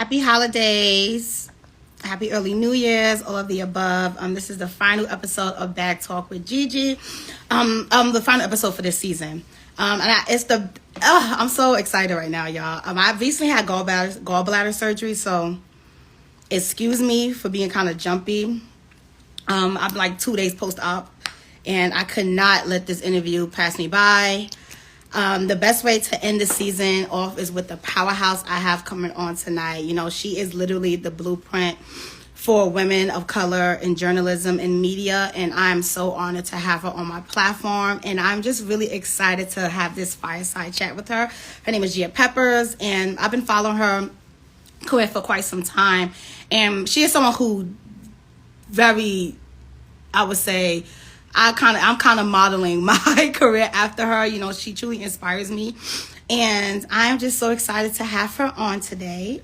Happy holidays. Happy early New Year's, all of the above. This is the final episode of Bag Talk with JiJi. The final episode for this season. It's the I'm so excited right now, y'all. I recently had gallbladder surgery, so excuse me for being kind of jumpy. I'm like 2 days post-op, and I could not let this interview pass me by. The best way to end the season off is with the powerhouse I have coming on tonight. You know, she is literally the blueprint for women of color in journalism and media, and I'm so honored to have her on my platform. And I'm just really excited to have this fireside chat with her. Her name is Gia Peppers, and I've been following her career for quite some time. And she is someone who very, I would say, I'm kind of modeling my career after her. You know, she truly inspires me, and I'm just so excited to have her on today.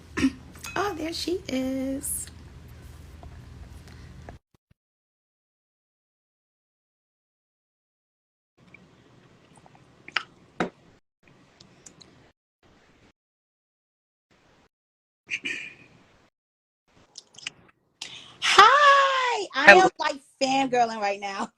Oh, there she is. Hi, I Hello. am like fangirling right now.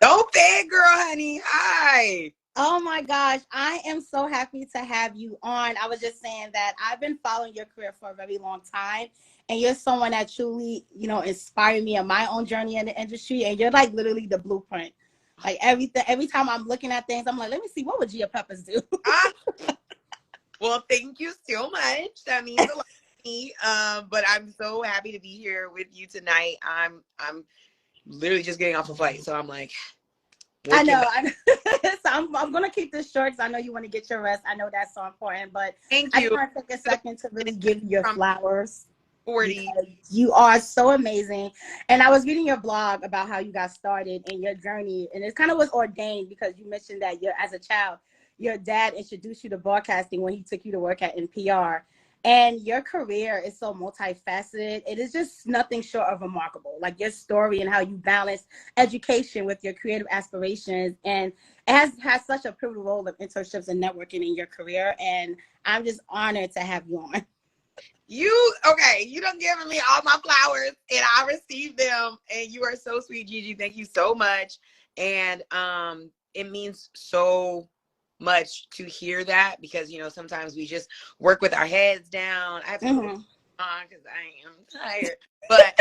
Don't fangirl, honey. Hi. Oh my gosh, I am so happy to have you on. I was just saying that I've been following your career for a very long time, and you're someone that truly, inspired me in my own journey in the industry. And you're like literally the blueprint. Like everything, every time I'm looking at things, I'm like, let me see what would Gia Peppers do. Ah, well, thank you so much. That means a lot to me. But I'm so happy to be here with you tonight. I'm literally just getting off a flight, so I'm like, I what can know. So I'm gonna keep this short because I know you want to get your rest. I know that's so important, but thank I just you. want to take a second to really give you your From flowers 40. because you are so amazing. And I was reading your blog about how you got started and your journey, and it kind of was ordained because you mentioned that as a child, your dad introduced you to broadcasting when he took you to work at NPR. And your career is so multifaceted. It is just nothing short of remarkable. Like your story and how you balance education with your creative aspirations. And it has such a pivotal role of internships and networking in your career. And I'm just honored to have you on. Okay, you done given me all my flowers and I received them. And you are so sweet, Gigi. Thank you so much. And it means so much to hear that because sometimes we just work with our heads down. I have to put Mm-hmm. on because I am tired. But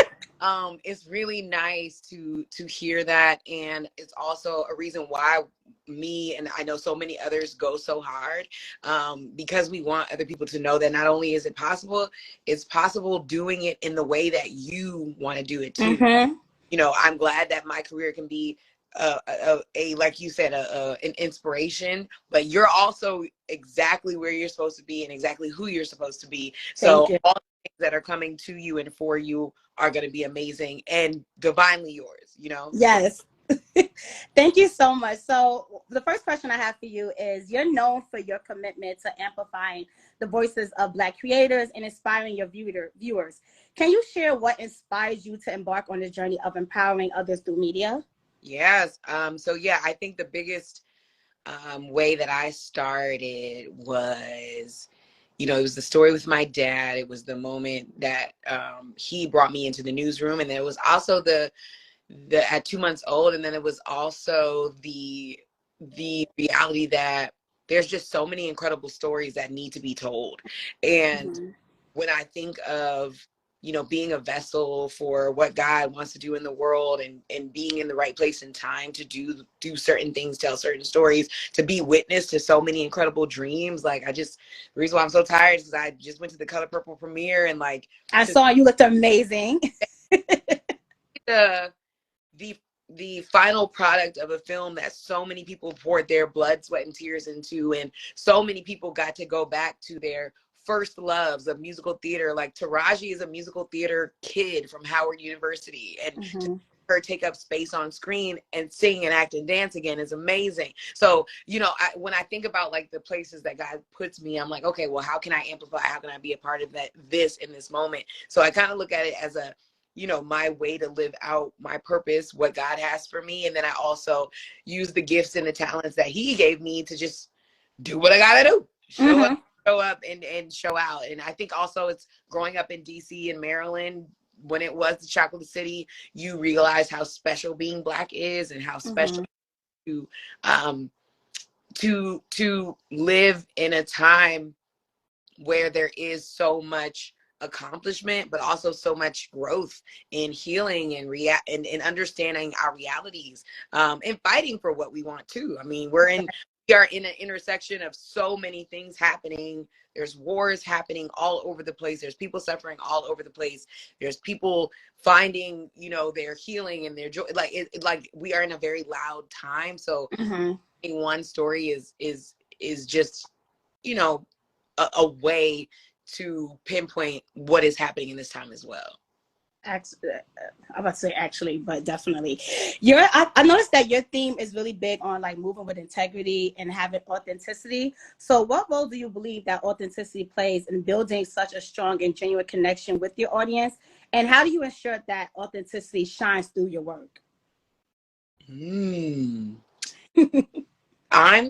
it's really nice to hear that, and it's also a reason why me and I know so many others go so hard, because we want other people to know that not only is it possible, it's possible doing it in the way that you want to do it too. Mm-hmm. I'm glad that my career can be like you said, an inspiration, but you're also exactly where you're supposed to be and exactly who you're supposed to be. Thank So you. all the things that are coming to you and for you are going to be amazing and divinely yours. So Yes. Thank you so much. So the first question I have for you is you're known for your commitment to amplifying the voices of Black creators and inspiring your viewers. Can you share what inspires you to embark on the journey of empowering others through media? yes. So yeah, I think the biggest way that I started was, it was the story with my dad. It was the moment that he brought me into the newsroom, and then it was also the at 2 months old, and then it was also the reality that there's just so many incredible stories that need to be told. And Mm-hmm. when I think of being a vessel for what God wants to do in the world, and being in the right place and time to do certain things, tell certain stories, to be witness to so many incredible dreams. Like, the reason why I'm so tired is because I just went to the Color Purple premiere, and like I to saw you looked amazing. the the the final product of a film that so many people poured their blood, sweat, and tears into, and so many people got to go back to their first loves of musical theater. Like, Taraji is a musical theater kid from Howard University, and to Mm-hmm. her take up space on screen and sing and act and dance again is amazing. So when I think about like the places that God puts me, I'm like, okay, well, how can I amplify, how can I be a part of this in this moment? So I kind of look at it as a my way to live out my purpose, what God has for me. And then I also use the gifts and the talents that he gave me to just do what I gotta do. Show Mm-hmm. up. show up and show out. And I think also it's growing up in DC and Maryland, when it was the chocolate city, you realize how special being Black is and how special to um to live in a time where there is so much accomplishment, but also so much growth in healing and and understanding our realities, and fighting for what we want too. I mean, we are in an intersection of so many things happening. There's wars happening all over the place. There's people suffering all over the place. There's people finding, their healing and their joy. Like we are in a very loud time. So one story is just, a way to pinpoint what is happening in this time as well. I'm about to say actually, but definitely. I noticed that your theme is really big on like moving with integrity and having authenticity. So what role do you believe that authenticity plays in building such a strong and genuine connection with your audience? And how do you ensure that authenticity shines through your work? I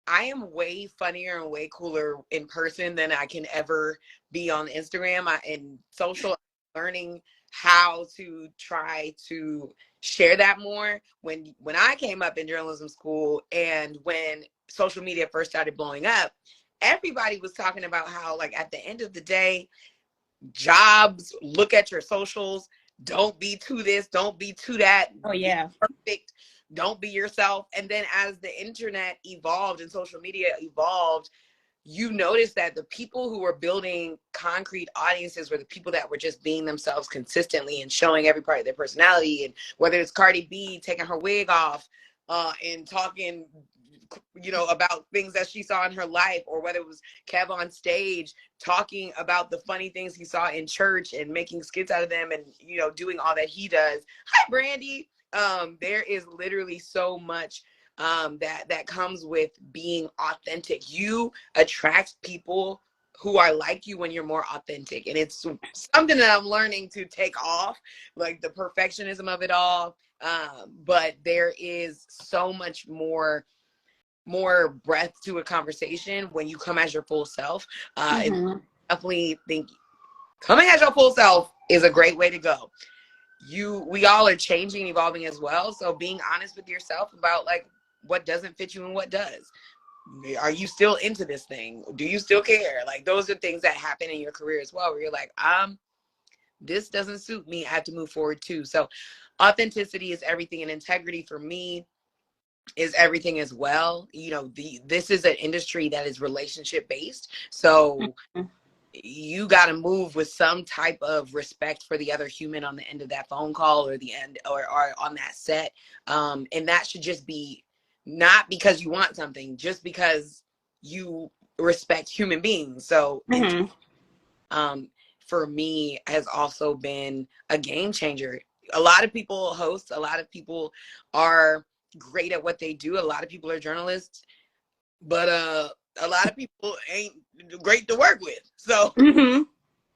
am way funnier and way cooler in person than I can ever be on Instagram and social. Learning how to try to share that more. When I came up in journalism school and when social media first started blowing up, everybody was talking about how, like, at the end of the day, jobs, look at your socials, don't be to this, don't be to that. Oh yeah. Be perfect. Don't be yourself. And then as the internet evolved and social media evolved, you notice that the people who were building concrete audiences were the people that were just being themselves consistently and showing every part of their personality. And whether it's Cardi B taking her wig off and talking, about things that she saw in her life, or whether it was Kev on stage talking about the funny things he saw in church and making skits out of them and, doing all that he does. Hi, Brandy. There is literally so much that comes with being authentic. You attract people who are like you when you're more authentic, and it's something that I'm learning to take off, like the perfectionism of it all. But there is so much more breadth to a conversation when you come as your full self. And definitely think coming as your full self is a great way to go. We all are changing and evolving as well. So being honest with yourself about like what doesn't fit you and what does. Are you still into this thing? Do you still care? Like, those are things that happen in your career as well, where you're like, this doesn't suit me. I have to move forward too. So authenticity is everything, and integrity for me is everything as well. This is an industry that is relationship based. So you got to move with some type of respect for the other human on the end of that phone call or the end or on that set. And that should just be not because you want something, just because you respect human beings. So for me has also been a game changer. A lot of people host, a lot of people are great at what they do. A lot of people are journalists, but a lot of people ain't great to work with. So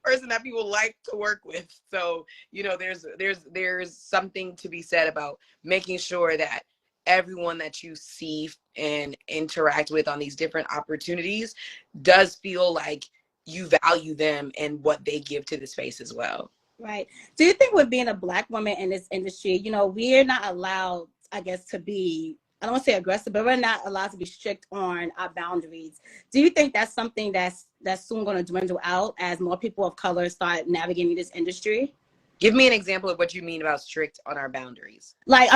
person that people like to work with. So, there's something to be said about making sure that everyone that you see and interact with on these different opportunities does feel like you value them and what they give to the space as well. Right. Do you think with being a Black woman in this industry, we're not allowed, I guess, to be, I don't want to say aggressive, but we're not allowed to be strict on our boundaries. Do you think that's something that's soon going to dwindle out as more people of color start navigating this industry? Give me an example of what you mean about strict on our boundaries. Like,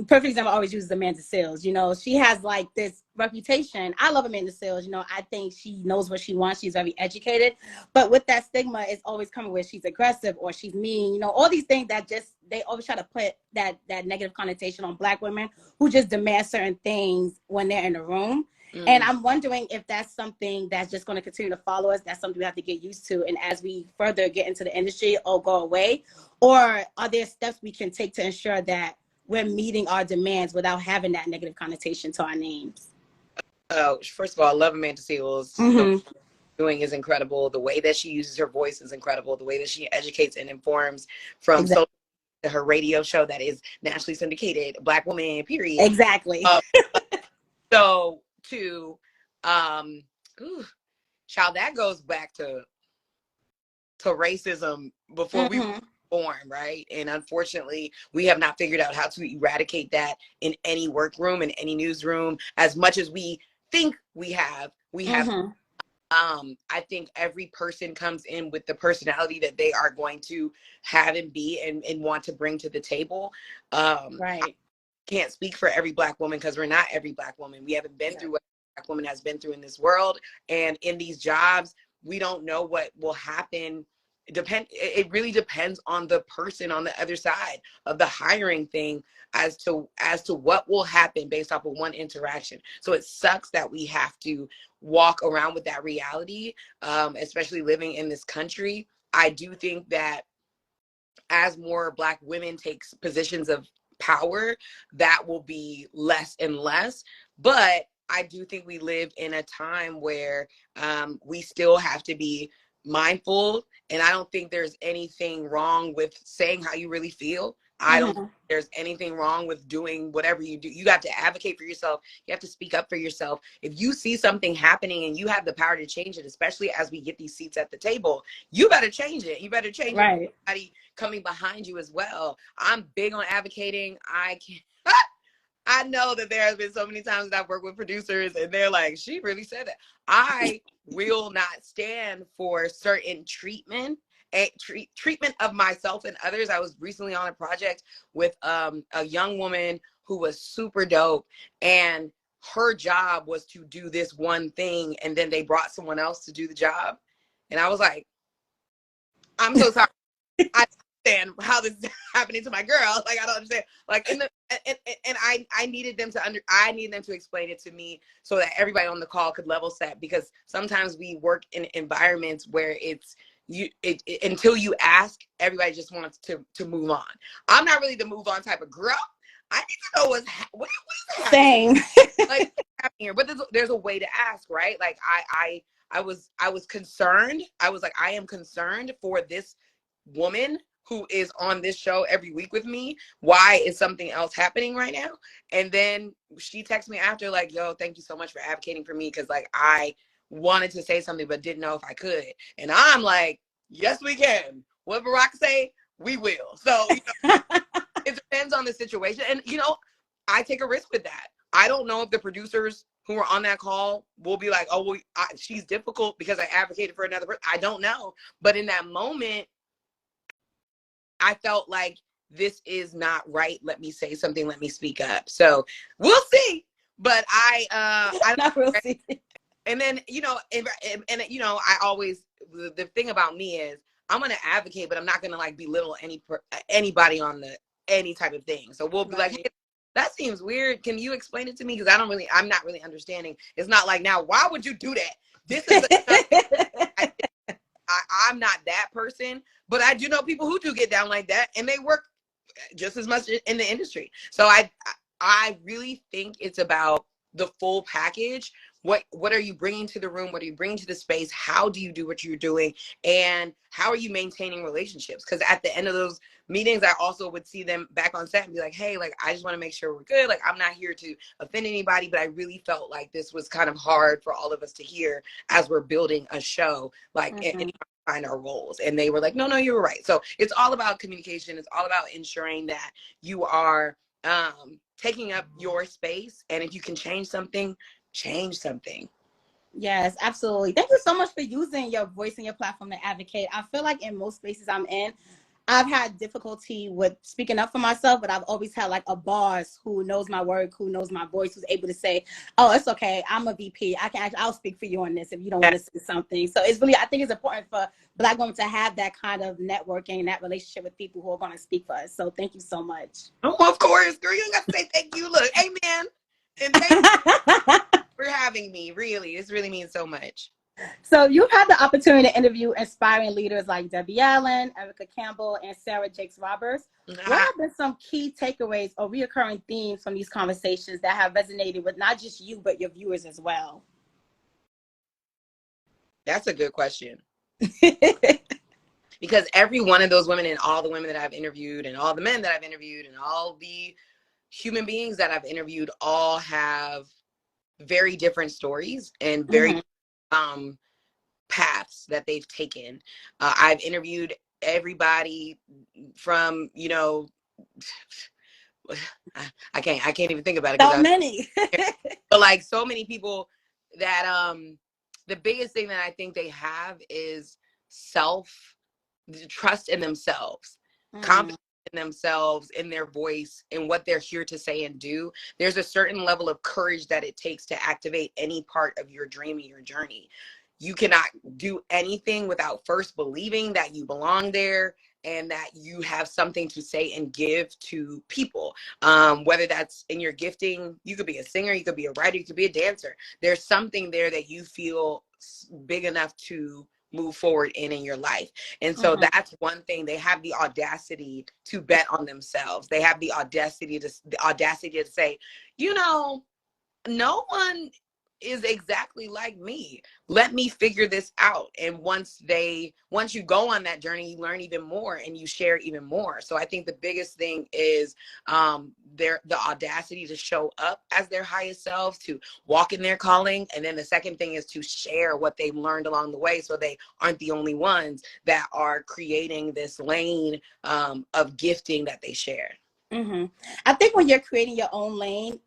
perfect example I always use is Amanda Seales. She has like this reputation. I love Amanda Seales. I think she knows what she wants. She's very educated. But with that stigma, it's always coming with she's aggressive or she's mean. All these things that they always try to put that negative connotation on Black women who just demand certain things when they're in the room. And I'm wondering if that's something that's just going to continue to follow us. That's something we have to get used to. And as we further get into the industry or go away, or are there steps we can take to ensure that we're meeting our demands without having that negative connotation to our names? Oh, first of all, I love Amanda Seales. The doing is incredible. The way that she uses her voice is incredible. The way that she educates and informs from social to her radio show that is nationally syndicated, Black woman, period. Exactly. So to ooh, child, that goes back to racism before we were born, right? And unfortunately, we have not figured out how to eradicate that in any workroom, in any newsroom, as much as we think we have. We have. I think every person comes in with the personality that they are going to have and be and want to bring to the table. I Right. can't speak for every Black woman because we're not every Black woman. We haven't been through what a Black woman has been through in this world. And in these jobs, we don't know what will happen. It really depends on the person on the other side of the hiring thing as to what will happen based off of one interaction. So it sucks that we have to walk around with that reality, especially living in this country. I do think that as more Black women takes positions of power, that will be less and less. But I do think we live in a time where we still have to be mindful. And I don't think there's anything wrong with saying how you really feel. I don't think there's anything wrong with doing whatever you do. You have to advocate for yourself. You have to speak up for yourself. If you see something happening and you have the power to change it, especially as we get these seats at the table, you better change it. You better change it. Right. Everybody coming behind you as well. I'm big on advocating. I can't. I know that there has been so many times that I've worked with producers and they're like, she really said that. I will not stand for certain treatment of myself and others. I was recently on a project with a young woman who was super dope, and her job was to do this one thing, and then they brought someone else to do the job. And I was like, I'm so sorry. I understand how this is happening to my girl. Like, I don't understand. Like, and I needed them to explain it to me so that everybody on the call could level set, because sometimes we work in environments where it's until you ask, everybody just wants to move on. I'm not really the move on type of girl. I need to know what's happening. Same. Like, here, but there's a way to ask, right? Like, I was concerned. I was like, I am concerned for this woman who is on this show every week with me. Why is something else happening right now? And then she texted me after, like, yo, thank you so much for advocating for me, because like I wanted to say something but didn't know if I could. And I'm like, yes, we can. What Barack say, we will. So it depends on the situation. And I take a risk with that. I don't know if the producers who are on that call will be like, oh, well, she's difficult because I advocated for another person. I don't know. But in that moment, I felt like this is not right. Let me say something. Let me speak up. So we'll see. But I Not real see. And then, I always, the thing about me is I'm going to advocate, but I'm not going to like belittle anybody on any type of thing. So we'll be like, hey, that seems weird. Can you explain it to me? Because I'm not really understanding. It's not like, now, why would you do that? This is I'm not that person, but I do know people who do get down like that, and they work just as much in the industry. So I really think it's about the full package. What are you bringing to the room? What are you bringing to the space? How do you do what you're doing? And how are you maintaining relationships? Because at the end of those meetings, I also would see them back on set and be like, hey, like, I just want to make sure we're good. Like, I'm not here to offend anybody, but I really felt like this was kind of hard for all of us to hear as we're building a show, like, and find our roles. And they were like, no, you were right. So it's all about communication. It's all about ensuring that you are taking up your space. And if you can change something, change something. Yes, absolutely. Thank you so much for using your voice and your platform to advocate. I feel like in most spaces I'm in, I've had difficulty with speaking up for myself, but I've always had like a boss who knows my work, who knows my voice, who's able to say, oh, it's okay, I'm a VP. I'll speak for you on this if you don't want to say something. So it's really, I think it's important for Black women to have that kind of networking and that relationship with people who are going to speak for us. So thank you so much. Oh, of course, girl, you got to say thank you. Look, amen. And thank you for having me. Really, this really means so much. So you've had the opportunity to interview inspiring leaders like Debbie Allen, Erica Campbell, and Sarah Jakes Roberts. What have been some key takeaways or reoccurring themes from these conversations that have resonated with not just you, but your viewers as well? That's a good question. Because every one of those women and all the women that I've interviewed and all the men that I've interviewed and all the human beings that I've interviewed all have very different stories and very paths that they've taken. I've interviewed everybody from, you know, I can't even think about it So because many. but like so many people that the biggest thing that I think they have is self trust in themselves, Mm, confidence in themselves, in their voice, in what they're here to say and do. There's a certain level of courage that it takes to activate any part of your dream and your journey. You cannot do anything without first believing that you belong there and that you have something to say and give to people. Whether that's in your gifting, you could be a singer, you could be a writer, you could be a dancer. There's something there that you feel big enough to move forward in your life. And so mm-hmm, that's one thing. They have the audacity to bet on themselves. They have the audacity to say, you know, no one is exactly like me. Let me figure this out. And once you go on that journey, you learn even more and you share even more. So I think the biggest thing is the audacity to show up as their highest selves, to walk in their calling. And then the second thing is to share what they've learned along the way, so they aren't the only ones that are creating this lane of gifting that they share. mm-hmm. I think when you're creating your own lane,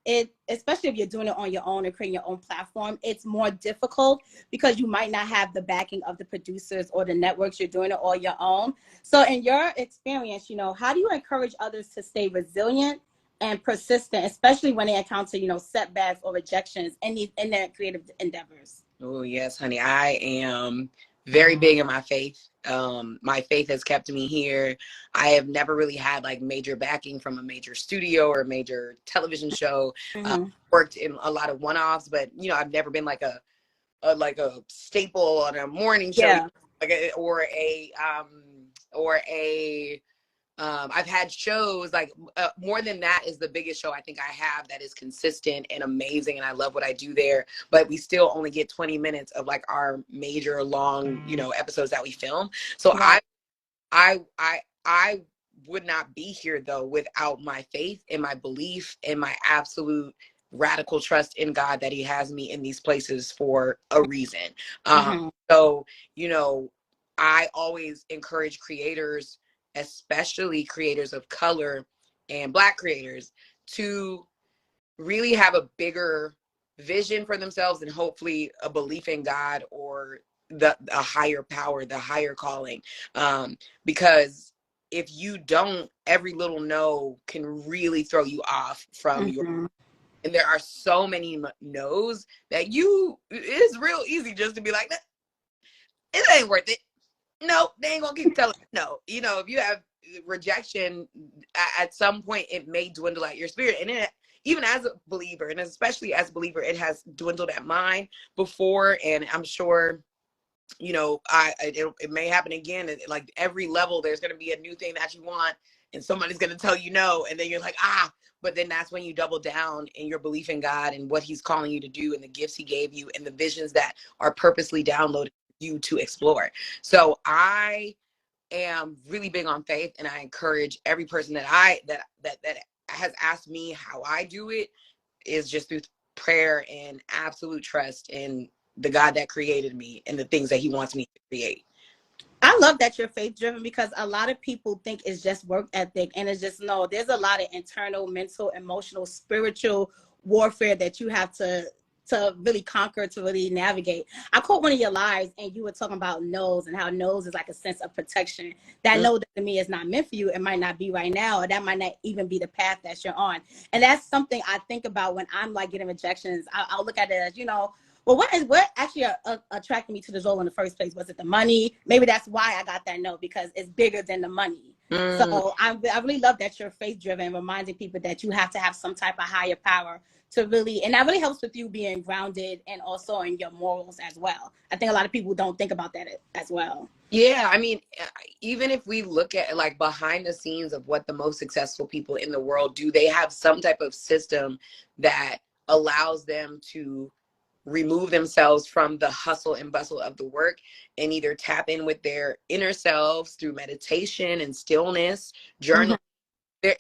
especially if you're doing it on your own and creating your own platform, it's more difficult because you might not have the backing of the producers or the networks. You're doing it all your own. So in your experience, how do you encourage others to stay resilient and persistent, especially when they encounter, setbacks or rejections in their creative endeavors? Oh, yes, honey. I am very big in my faith. My faith has kept me here. I have never really had like major backing from a major studio or a major television show. Mm-hmm. Worked in a lot of one-offs, but I've never been like a staple on a morning show, Yeah. or a I've had shows like more than that is the biggest show I think I have that is consistent and amazing, and I love what I do there. But we still only get 20 minutes of like our major long, episodes that we film. So Right. I would not be here though without my faith and my belief and my absolute radical trust in God that He has me in these places for a reason. Mm-hmm. So, I always encourage creators, especially creators of color and Black creators, to really have a bigger vision for themselves and hopefully a belief in God or a higher power, the higher calling. Because if you don't, every little no can really throw you off from your. Mm-hmm. And there are so many no's that it's real easy just to be like, it ain't worth it. No, they ain't gonna keep telling you no. If you have rejection, at some point it may dwindle at your spirit. And even as a believer, and especially as a believer, it has dwindled at mine before. And I'm sure, it may happen again. Like every level, there's gonna be a new thing that you want, and somebody's gonna tell you no, and then you're like, but then that's when you double down in your belief in God and what He's calling you to do and the gifts He gave you and the visions that are purposely downloaded you to explore. So I am really big on faith, and I encourage every person that has asked me how I do it is just through prayer and absolute trust in the God that created me and the things that He wants me to create. I love that you're faith driven, because a lot of people think it's just work ethic, and it's just no. There's a lot of internal, mental, emotional, spiritual warfare that you have to really conquer, to really navigate. I caught one of your lives, and you were talking about no's and how no's is like a sense of protection. That Mm. no doesn't mean it's not meant for you. It might not be right now, or that might not even be the path that you're on. And that's something I think about when I'm like getting rejections. I'll look at it as, well, what actually attracted me to this role in the first place? Was it the money? Maybe that's why I got that no, because it's bigger than the money. Mm. So I really love that you're faith driven, reminding people that you have to have some type of higher power to really, and that really helps with you being grounded and also in your morals as well. I think a lot of people don't think about that as well. Yeah, I mean, even if we look at like behind the scenes of what the most successful people in the world do, they have some type of system that allows them to remove themselves from the hustle and bustle of the work and either tap in with their inner selves through meditation and stillness, journal.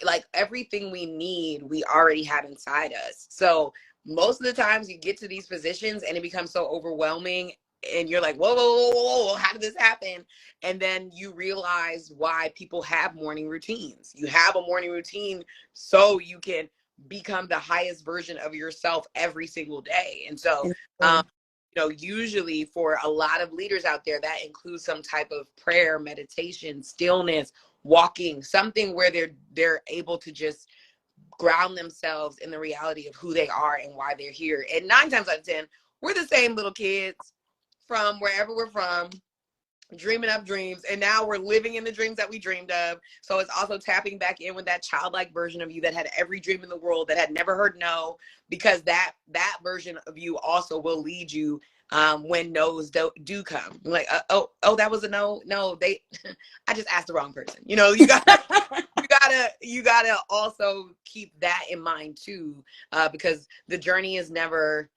Like everything we need, we already have inside us. So most of the times you get to these positions and it becomes so overwhelming and you're like, whoa, whoa, whoa, whoa, whoa, how did this happen? And then you realize why people have morning routines. You have a morning routine so you can become the highest version of yourself every single day. And so, um, usually for a lot of leaders out there, that includes some type of prayer, meditation, stillness, walking, something where they're able to just ground themselves in the reality of who they are and why they're here. And 9 times out of 10, we're the same little kids from wherever we're from, dreaming up dreams, and now we're living in the dreams that we dreamed of. So it's also tapping back in with that childlike version of you that had every dream in the world, that had never heard no, because that version of you also will lead you when no's do come. Like, that was a no, they I just asked the wrong person. You gotta also keep that in mind too, because the journey is never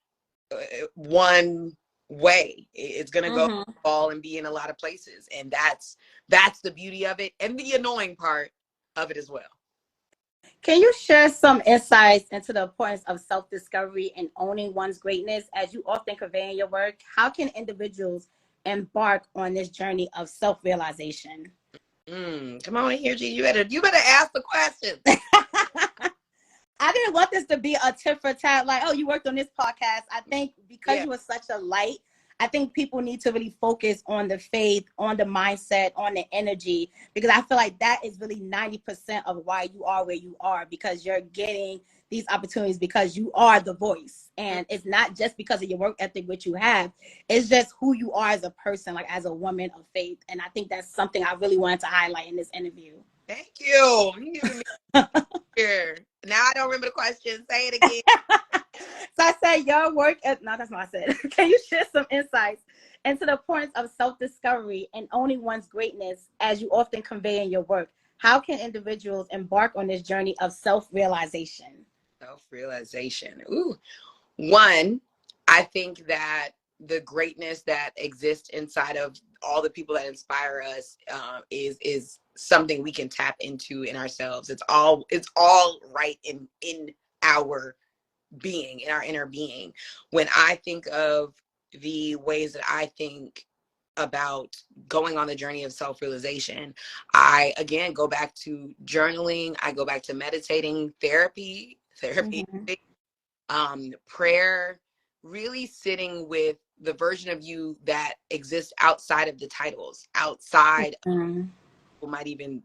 one way. It's gonna go fall and be in a lot of places, and that's the beauty of it, and the annoying part of it as well. Can you share some insights into the importance of self-discovery and owning one's greatness as you often convey in your work? How can individuals embark on this journey of self-realization? Come on in here, G. You better ask the question. I didn't want this to be a tit for tat, like, oh, you worked on this podcast. I think because you were such a light, I think people need to really focus on the faith, on the mindset, on the energy, because I feel like that is really 90% of why you are where you are, because you're getting these opportunities because you are the voice. And it's not just because of your work ethic, which you have, it's just who you are as a person, like as a woman of faith. And I think that's something I really wanted to highlight in this interview. Thank you. You're giving me here. Now I don't remember the question. Say it again. So I said your work, no, that's not what I said. Can you share some insights into the importance of self-discovery and owning one's greatness as you often convey in your work? How can individuals embark on this journey of self-realization? Self-realization. Ooh. One, I think that the greatness that exists inside of all the people that inspire us is something we can tap into in ourselves. It's all right in our being, in our inner being. When I think of the ways that I think about going on the journey of self-realization, I again go back to journaling, I go back to meditating, therapy, prayer, really sitting with the version of you that exists outside of the titles, outside of people might even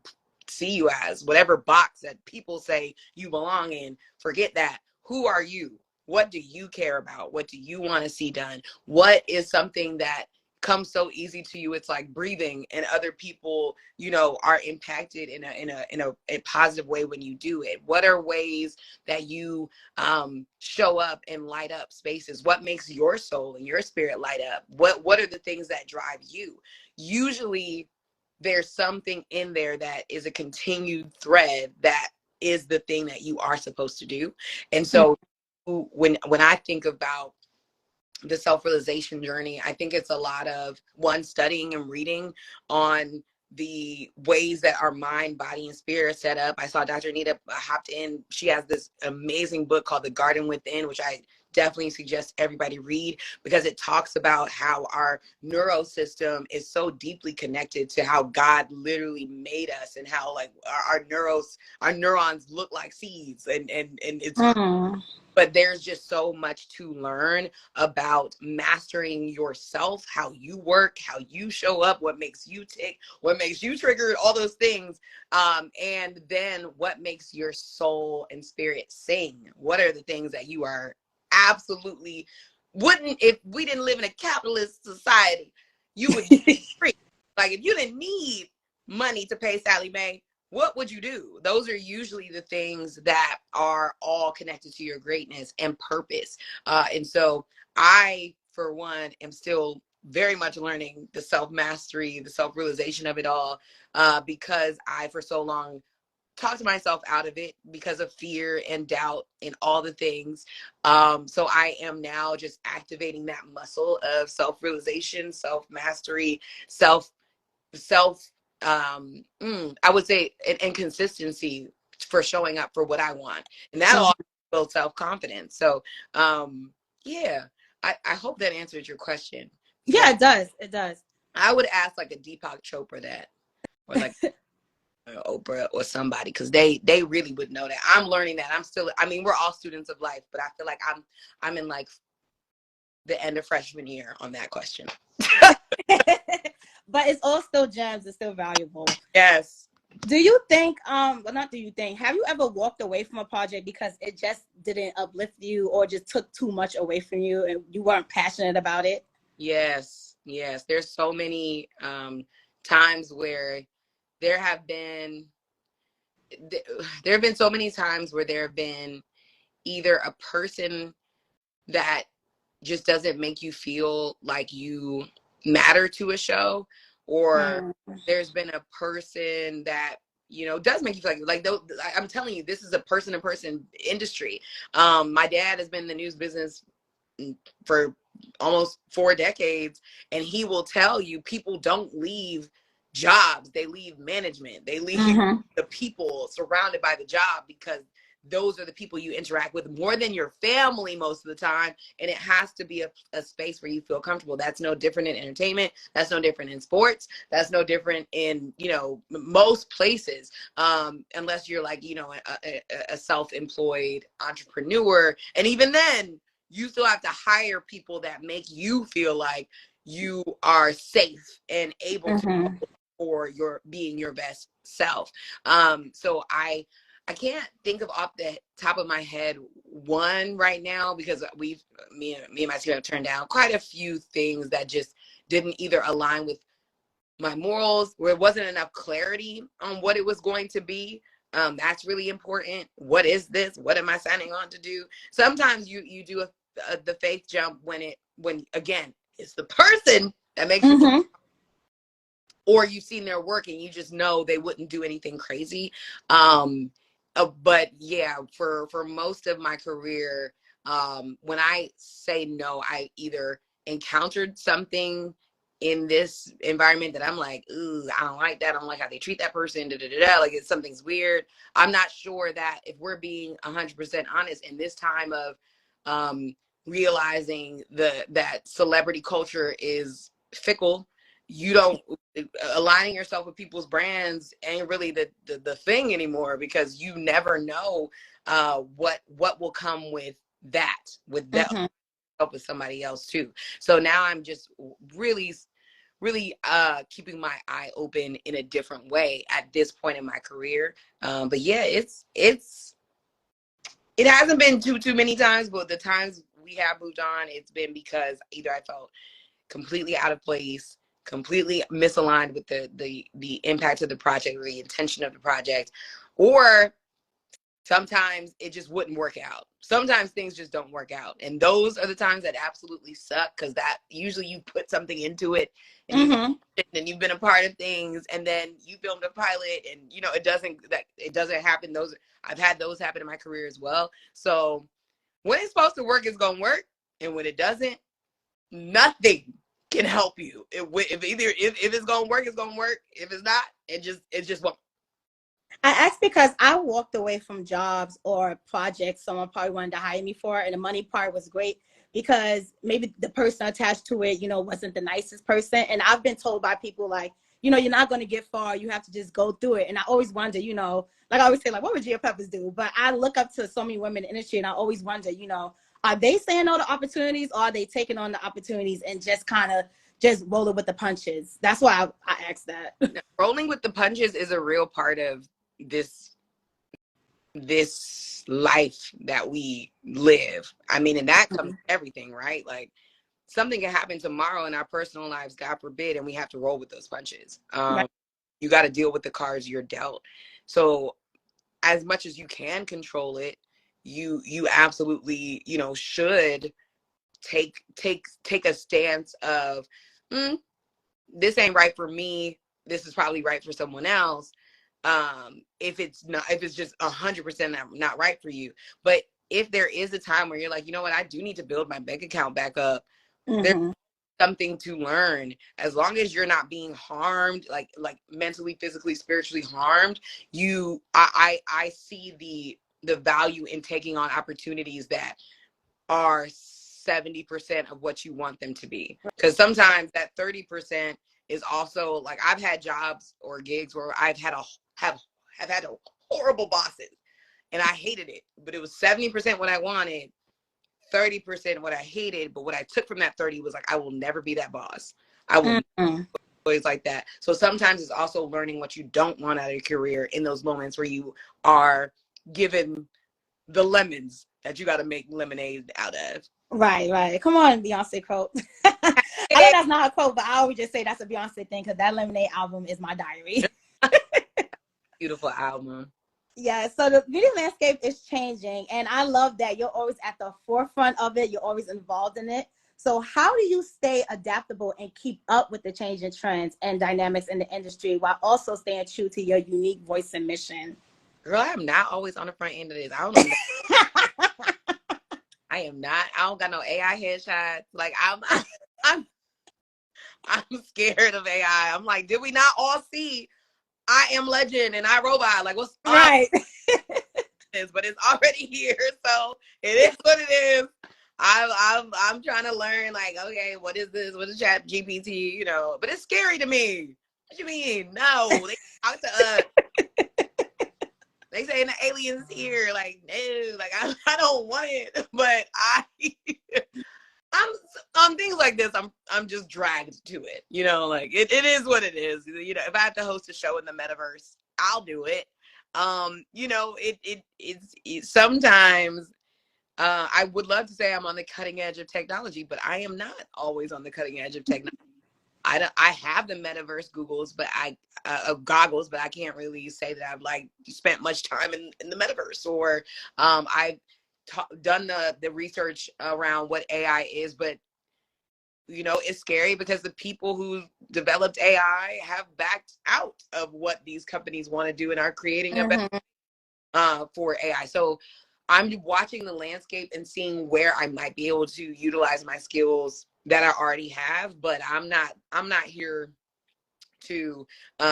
see you as, whatever box that people say you belong in. Forget that. Who are you? What do you care about? What do you want to see done? What is something that comes so easy to you? It's like breathing, and other people, are impacted in a positive way when you do it. What are ways that you show up and light up spaces? What makes your soul and your spirit light up? What are the things that drive you? Usually there's something in there that is a continued thread that is the thing that you are supposed to do. And so when I think about the self-realization journey, I think it's a lot of studying and reading on the ways that our mind, body, and spirit are set up. I saw Dr. Anita hopped in. She has this amazing book called The Garden Within, which I definitely suggest everybody read, because it talks about how our neurosystem is so deeply connected to how God literally made us, and how like our neurons look like seeds, and it's but there's just so much to learn about mastering yourself, how you work, how you show up, what makes you tick, what makes you trigger, all those things. And then what makes your soul and spirit sing? What are the things that you are absolutely wouldn't, if we didn't live in a capitalist society, you would be free. Like if you didn't need money to pay Sally Mae, what would you do? Those are usually the things that are all connected to your greatness and purpose. And so I, for one, am still very much learning the self-mastery, the self-realization of it all, because I, for so long, talked myself out of it because of fear and doubt and all the things. So I am now just activating that muscle of self-realization, self-mastery, self I would say and consistency for showing up for what I want, and that all builds self-confidence. So yeah, I hope that answered your question. Yeah, it does. It does. I would ask like a Deepak Chopra that, or like Oprah or somebody, because they really would know that. I'm learning that. I'm still, I mean, we're all students of life, but I feel like I'm in like the end of freshman year on that question. But it's all still gems. It's still valuable. Yes. Do you think, well, not do you think, have you ever walked away from a project because it just didn't uplift you or just took too much away from you and you weren't passionate about it? Yes. Yes. There's so many times where there have been there have been so many times where there have been either a person that just doesn't make you feel like you matter to a show, or Mm. there's been a person that does make you feel like I'm telling you, this is a person to person industry. My dad has been in the news business for almost 4 decades, and he will tell you people don't leave jobs, they leave management, they leave the people surrounded by the job, because those are the people you interact with more than your family most of the time, and it has to be a space where you feel comfortable. That's no different in entertainment, that's no different in sports, that's no different in most places, unless you're like a self-employed entrepreneur, and even then you still have to hire people that make you feel like you are safe and able to for your being your best self. So I can't think of off the top of my head one right now, because me and my team have turned down quite a few things that just didn't either align with my morals, where it wasn't enough clarity on what it was going to be. That's really important. What is this? What am I signing on to do? Sometimes you do the faith jump when again it's the person that makes you feel, or you've seen their work and you just know they wouldn't do anything crazy. But yeah, for most of my career, when I say no, I either encountered something in this environment that I'm like, ooh, I don't like that. I don't like how they treat that person. Da, da, da, da. Like something's weird. I'm not sure that if we're being 100% honest in this time of realizing that celebrity culture is fickle, you don't aligning yourself with people's brands ain't really the thing anymore, because you never know what will come with that help with somebody else too. So now I'm just really keeping my eye open in a different way at this point in my career. But yeah, it hasn't been too many times, but the times we have moved on, it's been because either I felt completely out of place, completely misaligned with the impact of the project or the intention of the project, or sometimes it just wouldn't work out. Sometimes things just don't work out, and those are the times that absolutely suck, because that usually you put something into it and you've been a part of things, and then you filmed a pilot and it doesn't happen. Those I've had those happen in my career as well. So when it's supposed to work, it's gonna work, and when it doesn't, nothing can help you. If it's gonna work, it's gonna work. If it's not, it just won't. I asked because I walked away from jobs or projects someone probably wanted to hire me for, and the money part was great because maybe the person attached to it, wasn't the nicest person. And I've been told by people like, you're not going to get far. You have to just go through it. And I always wonder, like I always say, like, what would Gia Peppers do? But I look up to so many women in the industry, and I always wonder, are they saying no to opportunities, or are they taking on the opportunities and just kind of just rolling with the punches? That's why I asked that. Rolling with the punches is a real part of this life that we live. I mean, and that comes to everything, right? Like something can happen tomorrow in our personal lives, God forbid, and we have to roll with those punches. Right. You got to deal with the cards you're dealt. So as much as you can control it, you absolutely should take a stance of this ain't right for me, this is probably right for someone else. If it's just 100% not right for you. But if there is a time where you're like, you know what, I do need to build my bank account back up, there's something to learn. As long as you're not being harmed, like mentally, physically, spiritually harmed, I see the value in taking on opportunities that are 70% of what you want them to be. Because sometimes that 30% is also like, I've had jobs or gigs where I've had have had horrible bosses and I hated it, but it was 70% what I wanted, 30% what I hated. But what I took from that 30 was like, I will never be that boss. I will always like that. So sometimes it's also learning what you don't want out of your career in those moments where you are given the lemons that you got to make lemonade out of. Right. Come on, Beyonce quote. I know that's not a quote, but I always just say that's a Beyonce thing because that Lemonade album is my diary. Beautiful album. Yeah, so the beauty landscape is changing, and I love that you're always at the forefront of it. You're always involved in it. So how do you stay adaptable and keep up with the changing trends and dynamics in the industry while also staying true to your unique voice and mission? Girl, I am not always on the front end of this. I don't know. I am not. I don't got no AI headshots. Like I'm scared of AI. I'm like, did we not all see I Am Legend and I Robot? Like, what's up? Right. But it's already here, so it is what it is. I'm trying to learn. Like, okay, what is this? What is Chat GPT? You know, but it's scary to me. What you mean? No, they talk to us. They saying the aliens here. Like, no, like I don't want it. But I'm on things like this. I'm just dragged to it. You know, like it is what it is. You know, if I have to host a show in the metaverse, I'll do it. You know, it's sometimes I would love to say I'm on the cutting edge of technology, but I am not always on the cutting edge of technology. I have the metaverse goggles, but I can't really say that I've like spent much time in the metaverse, or I've done the research around what AI is. But you know, it's scary because the people who developed AI have backed out of what these companies want to do and are creating a better for AI. So I'm watching the landscape and seeing where I might be able to utilize my skills that I already have, but I'm not here to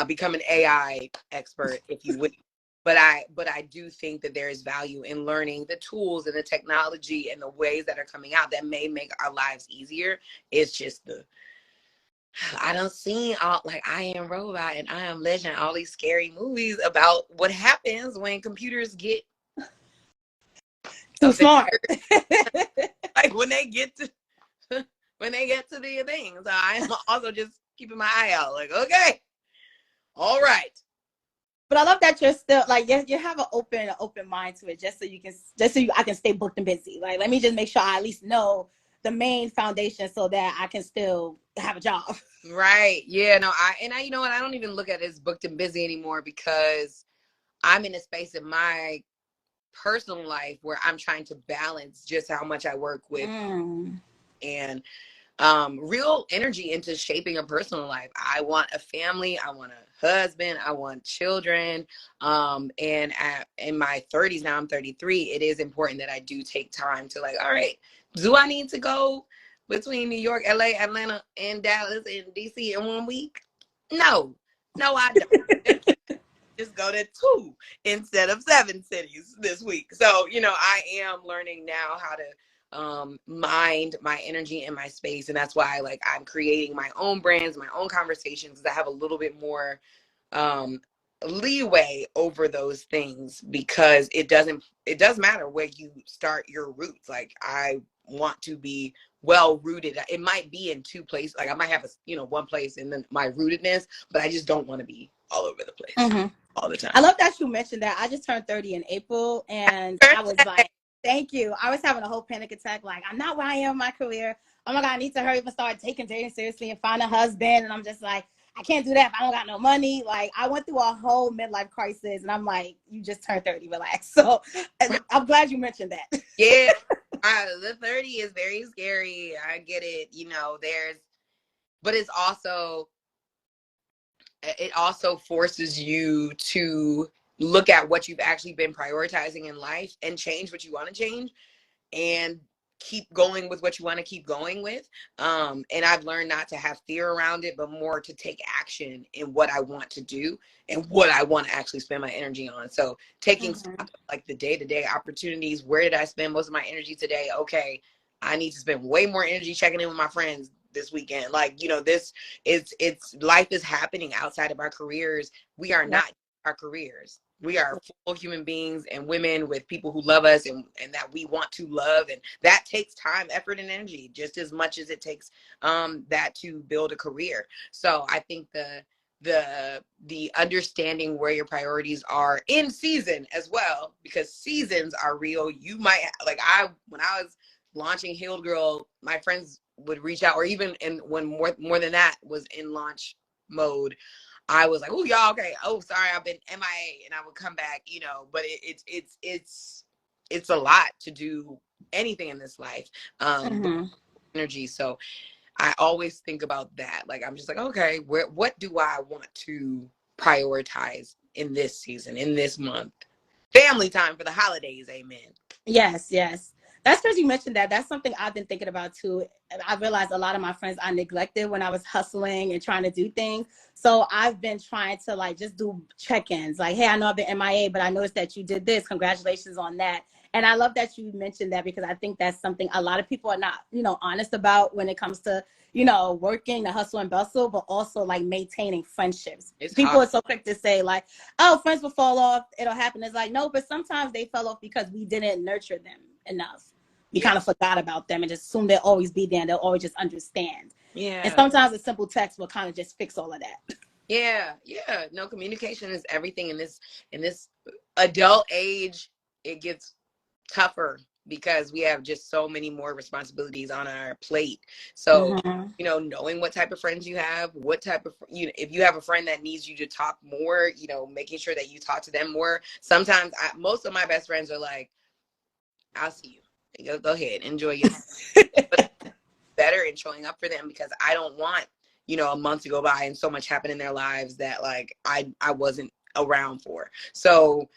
become an AI expert, if you would. But I do think that there is value in learning the tools and the technology and the ways that are coming out that may make our lives easier. It's just I don't see all like I Am Robot and I Am Legend, all these scary movies about what happens when computers get too smart. Like when they get to the things. So I'm also just keeping my eye out. Like, okay, all right. But I love that you're still like you have an open mind to it, just so I can stay booked and busy. Like, let me just make sure I at least know the main foundation so that I can still have a job. Right. Yeah. No. I you know what? I don't even look at it as booked and busy anymore because I'm in a space in my personal life where I'm trying to balance just how much I work with and real energy into shaping a personal life. I want a family. I want a husband. I want children. And in my 30s, now I'm 33, it is important that I do take time to like, all right, do I need to go between New York, LA, Atlanta, and Dallas, and DC in 1 week? No, I don't. Just go to 2 instead of 7 cities this week. So, you know, I am learning now how to mind my energy and my space. And that's why like I'm creating my own brands, my own conversations, that have a little bit more leeway over those things, because it does matter where you start your roots. Like I want to be well rooted. It might be in 2 places. Like I might have one place in my rootedness, but I just don't want to be all over the place all the time. I love that you mentioned that. I just turned 30 in April, and I was like, thank you. I was having a whole panic attack. Like, I'm not where I am in my career. Oh my God, I need to hurry up and start dating seriously and find a husband. And I'm just like, I can't do that if I don't got no money. Like, I went through a whole midlife crisis, and I'm like, you just turned 30, relax. So I'm glad you mentioned that. Yeah. The 30 is very scary. I get it. But it also forces you to look at what you've actually been prioritizing in life and change what you want to change and keep going with what you want to keep going with. And I've learned not to have fear around it, but more to take action in what I want to do and what I want to actually spend my energy on. So taking stock of, like the day-to-day opportunities. Where did I spend most of my energy today? Okay, I need to spend way more energy checking in with my friends this weekend. Like, you know, this it's life is happening outside of our careers. We are Yep. not our careers. We are full human beings and women with people who love us and that we want to love. And that takes time, effort, and energy just as much as it takes that to build a career. So I think the understanding where your priorities are in season as well, because seasons are real. You might like when I was launching Healed Girl, my friends would reach out, or even in when more than that was in launch mode, I was like, oh y'all, okay, oh sorry, I've been MIA, and I would come back, you know. But it's a lot to do anything in this life, Mm-hmm. energy. So I always think about that. Like I'm just like, okay, what do I want to prioritize in this season, in this month? Family time for the holidays, amen. Yes, yes. That's because you mentioned that. That's something I've been thinking about too. I realized a lot of my friends I neglected when I was hustling and trying to do things. So I've been trying to like just do check-ins. Like, hey, I know I've been MIA, but I noticed that you did this. Congratulations on that. And I love that you mentioned that because I think that's something a lot of people are not, honest about when it comes to, working, the hustle and bustle, but also like maintaining friendships. It's People hard. are so quick to say like, oh, friends will fall off. It'll happen. It's like, no, but sometimes they fell off because we didn't nurture them enough. We Yeah. kind of forgot about them and just assume they'll always be there and they'll always just understand. And Yeah. sometimes a simple text will kind of just fix all of that. Yeah. Yeah. No, communication is everything in this adult age. It gets tougher because we have just so many more responsibilities on our plate. So, Mm-hmm. you know, knowing what type of friends you have, what type of, if you have a friend that needs you to talk more, you know, making sure that you talk to them more. Sometimes most of my best friends are like, I'll see you. Go ahead, enjoy your better in showing up for them, because I don't want, you know, a month to go by and so much happen in their lives that like I wasn't around for. So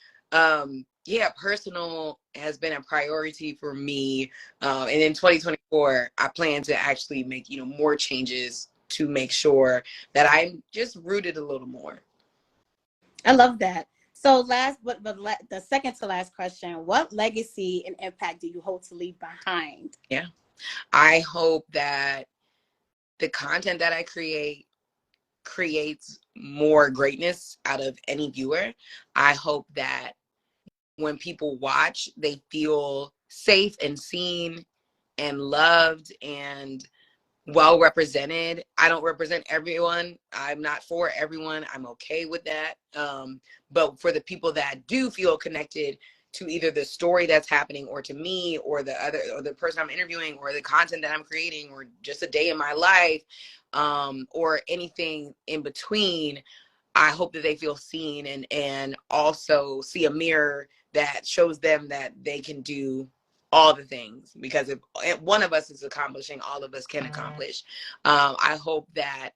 yeah, personal has been a priority for me. And in 2024, I plan to actually make, you know, more changes to make sure that I'm just rooted a little more. I love that. So the second to last question, what legacy and impact do you hope to leave behind? Yeah. I hope that the content that I creates more greatness out of any viewer. I hope that when people watch, they feel safe and seen and loved and well represented. I don't represent everyone. I'm not for everyone. I'm okay with that. But for the people that do feel connected to either the story that's happening or to me or the person I'm interviewing or the content that I'm creating or just a day in my life, or anything in between, I hope that they feel seen and also see a mirror that shows them that they can do all the things, because if one of us is accomplishing, all of us can accomplish. I hope that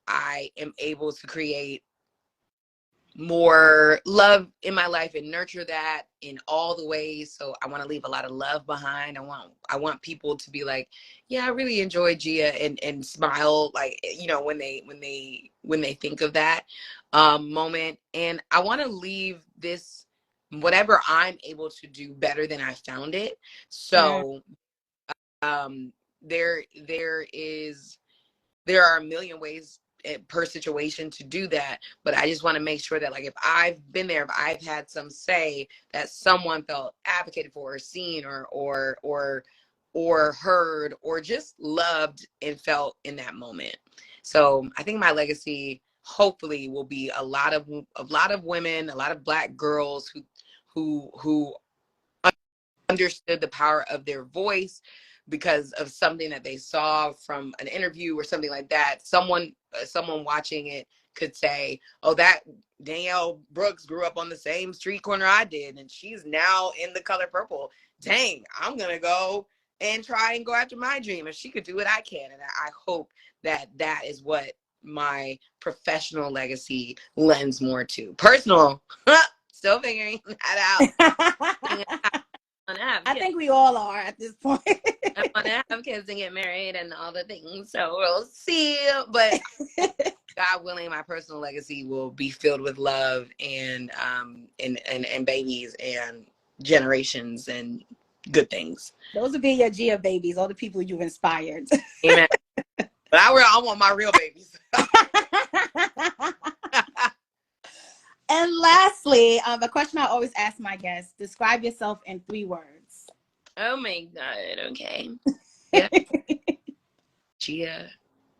I am able to create more love in my life and nurture that in all the ways. So I want to leave a lot of love behind. I want people to be like, yeah, I really enjoy Gia, and smile, like, you know, when they think of that moment. And I want to leave this, whatever I'm able to do, better than I found it. Mm, So um there are a million ways per situation to do that, but I just want to make sure that, like, if I've been there, if I've had some say, that someone felt advocated for or seen or heard or just loved and felt in that moment. So I think my legacy hopefully will be a lot of women, a lot of Black girls who understood the power of their voice because of something that they saw from an interview or something like that. Someone watching it could say, oh, that Danielle Brooks grew up on the same street corner I did, and she's now in The Color Purple. Dang, I'm gonna go and try and go after my dream. If she could do it, I can. And I hope that that is what my professional legacy lends more to. Personal, still figuring that out. Want to have I kids. think we all are at this point. I want to have kids and get married and all the things. So we'll see. But God willing, my personal legacy will be filled with love and babies and generations and good things. Those would be your Gia babies, all the people you've inspired. Amen. But I want my real babies. And lastly, a question I always ask my guests: describe yourself in 3 words. Oh my God. Okay. Yeah. Gia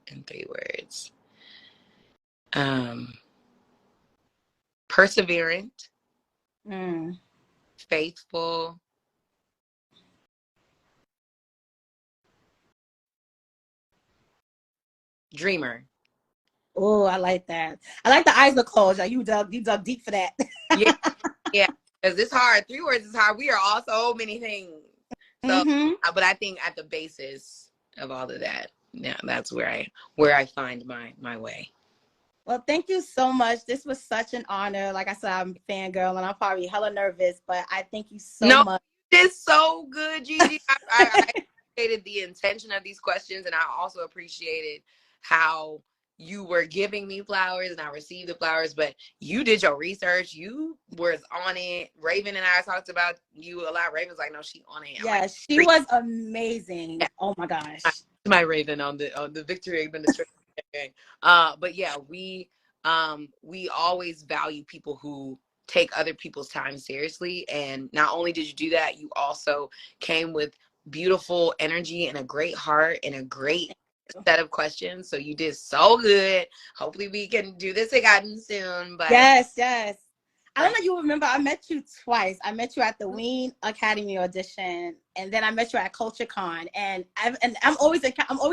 in 3 words. Perseverant, faithful, dreamer. Oh, I like that. I like the eyes are closed. Like you dug deep for that. Yeah, yeah. Because it's hard. 3 words is hard. We are all so many things. So, but I think at the basis of all of that, yeah, that's where I find my way. Well, thank you so much. This was such an honor. Like I said, I'm a fangirl and I'm probably hella nervous, but I thank you so much. It's so good, JiJi. I appreciated the intention of these questions, and I also appreciated how you were giving me flowers and I received the flowers, but you did your research. You was on it. Raven and I talked about you a lot. Raven's like, no, she on it. Yeah, she was amazing. Yeah. Oh my gosh. My Raven on the Victory Administration. But yeah, we always value people who take other people's time seriously. And not only did you do that, you also came with beautiful energy and a great heart and a great set of questions. So you did so good. Hopefully we can do this again soon. But yes. I don't know if you remember, I met you twice. I met you at the Ween Academy audition, and then I met you at Culture Con. And I'm always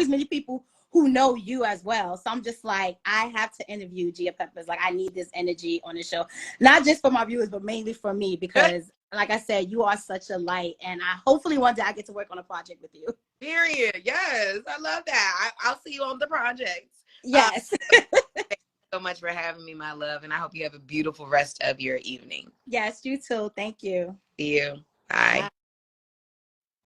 meeting people who know you as well. So I'm just like, I have to interview Gia Peppers. Like, I need this energy on the show, not just for my viewers, but mainly for me, because like I said, you are such a light, and hopefully one day I get to work on a project with you. Period. Yes, I love that. I'll see you on the projects. Yes. So much for having me, my love, and I hope you have a beautiful rest of your evening. Yes, you too. Thank you. See you. Bye. Bye.